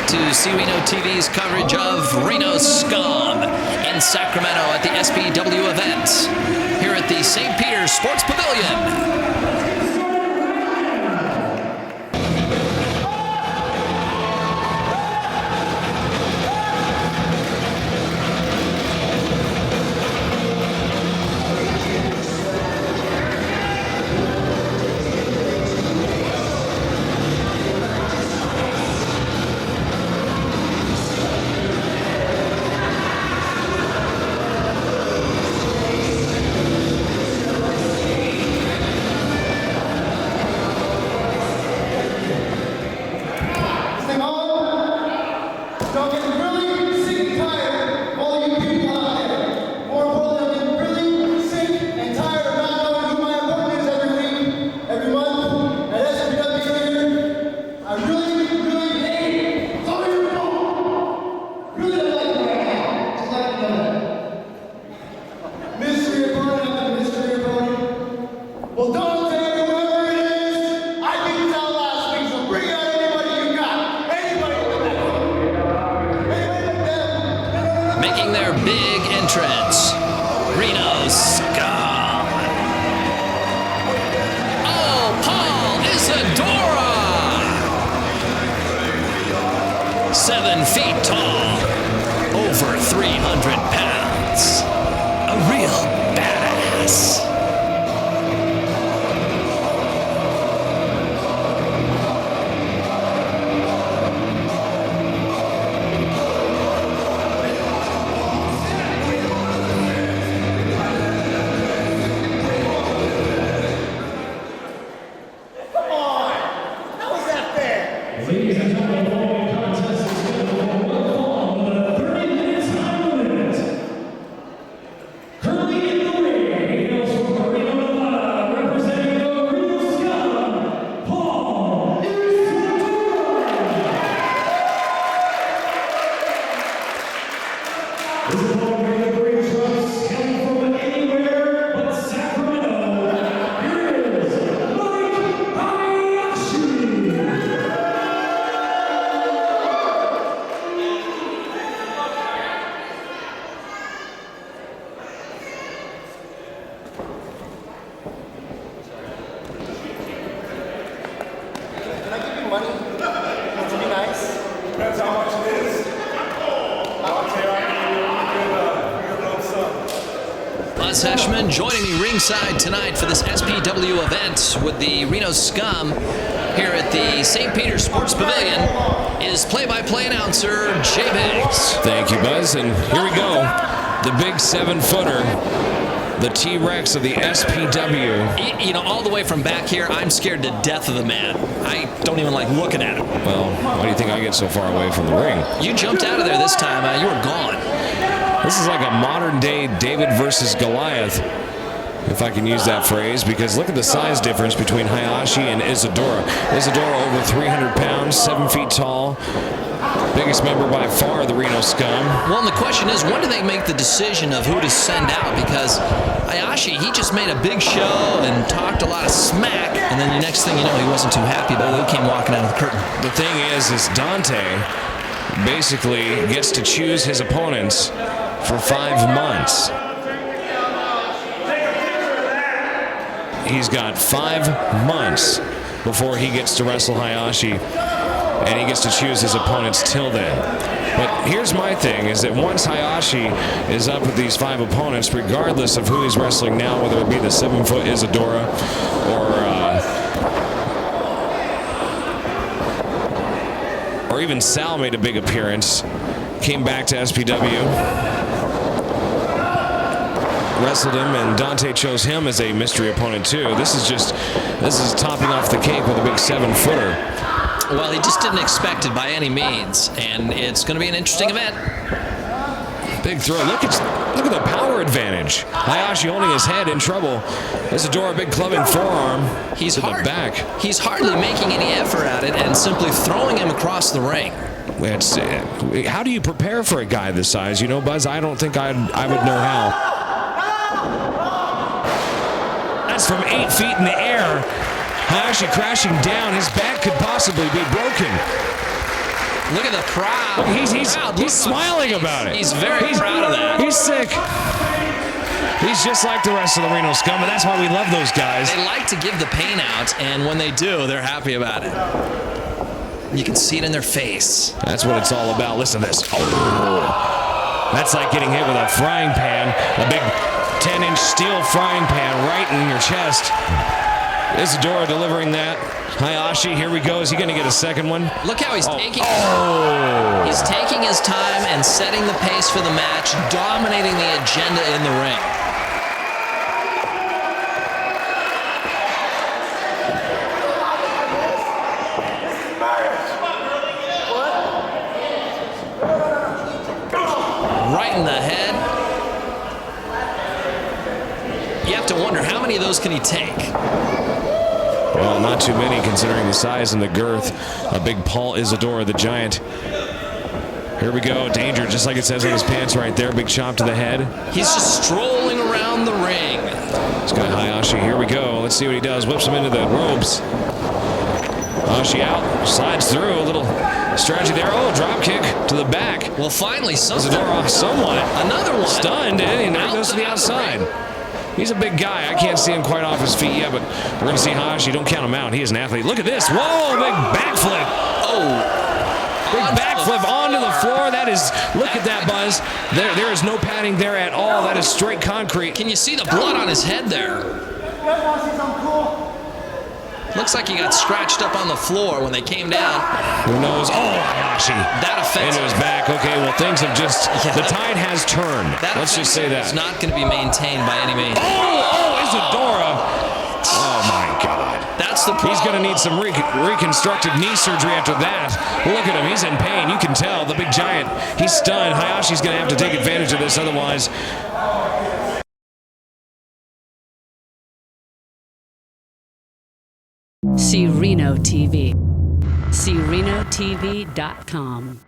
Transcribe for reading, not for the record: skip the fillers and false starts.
to SEERENO-TV's coverage of Reno Scum in Sacramento at the SPW event here at the St. Peter's Sports Pavilion. Making their big entrance, Reno Scum. Oh, Paul Isadora. 7 feet tall, over 300 pounds. A real badass. Ladies and gentlemen, the following contest is scheduled for one fall with a 30-minute time limit. Currently in the ring, he hails from Reno, Nevada, representing the Reno Scum, Paul Isadora. This opponent may have great trust, hailing from anywhere but Sacramento. Here is Mike Hyashi. Can I give you money? To be nice? Depends how much it is. I'll tell you, I can give you a good sum. Buzz Heschman joining me ringside tonight for this SPW event with the Reno Scum here at the St. Peter's Sports Pavilion is play-by-play announcer Jay Biggs. Thank you, Buzz, and here we go. The big 7-footer, the T-Rex of the SPW. You know, all the way from back here, I'm scared to death of the man. I don't even like looking at him. Well, why do you think I get so far away from the ring? You jumped out of there this time. You were gone. This is like a modern-day David versus Goliath, if I can use that phrase, because look at the size difference between Hyashi and Isadora. Isadora over 300 pounds, 7 feet tall, biggest member by far of the Reno Scum. Well, and the question is, when do they make the decision of who to send out? Because Hyashi, he just made a big show and talked a lot of smack, and then the next thing you know, he wasn't too happy about it. He came walking out of the curtain. The thing is Dante basically gets to choose his opponents for 5 months. He's got 5 months before he gets to wrestle Hyashi, and he gets to choose his opponents till then. But here's my thing, is that once Hyashi is up with these 5 opponents, regardless of who he's wrestling now, whether it be the 7-foot Isadora or even Sal made a big appearance, came back to SPW, wrestled him, and Dante chose him as a mystery opponent too. This is topping off the cake with a big 7-footer. Well, he just didn't expect it by any means, and it's going to be an interesting event. Big throw. Look at the power advantage. Hyashi holding his head in trouble. Isadora, big clubbing forearm to the back. He's hardly making any effort at it and simply throwing him across the ring. How do you prepare for a guy this size? You know, Buzz, I don't think I would know how. That's from 8 feet in the air. Hyashi crashing down. His back could possibly be broken. Look at the crowd. He's smiling about it. He's very proud of that. He's sick. He's just like the rest of the Reno Scum, and that's why we love those guys. They like to give the pain out, and when they do, they're happy about it. You can see it in their face. That's what it's all about. Listen to this. Oh. That's like getting hit with a frying pan, a big 10-inch steel frying pan right in your chest. Isadora delivering that. Hyashi, here we go. Is he going to get a second one? Look how he's taking. Oh! He's taking his time and setting the pace for the match, dominating the agenda in the ring. Right in the head. You have to wonder, how many of those can he take? Well, not too many considering the size and the girth of big Paul Isadora, the giant. Here we go. Danger, just like it says on his pants right there. Big chop to the head. He's just strolling around the ring. This guy Hyashi, here we go. Let's see what he does. Whips him into the ropes. Hyashi out, slides through. A little strategy there. Oh, drop kick to the back. Well, finally, something. Isadora off somewhat. Another one. Stunned, and now he goes to the outside. He's a big guy. I can't see him quite off his feet yet, but we're going to see Hyashi. Don't count him out. He is an athlete. Look at this. Whoa, big backflip. Oh. Big backflip onto the floor. That is, look at that, Buzz. There is no padding there at all. That is straight concrete. Can you see the blood on his head there? You guys want to see something cool? Looks like he got scratched up on the floor when they came down. Who knows? Oh, Hyashi. That offensive. Into his back. Okay, well, things have just, the tide has turned. Let's just say that. It's not going to be maintained by any means. Oh, Isadora. Oh, my God. That's the problem. He's going to need some reconstructive knee surgery after that. Look at him. He's in pain. You can tell. The big giant. He's stunned. Hayashi's going to have to take advantage of this. Otherwise, SEERENO-TV. SEERENO-TV.com.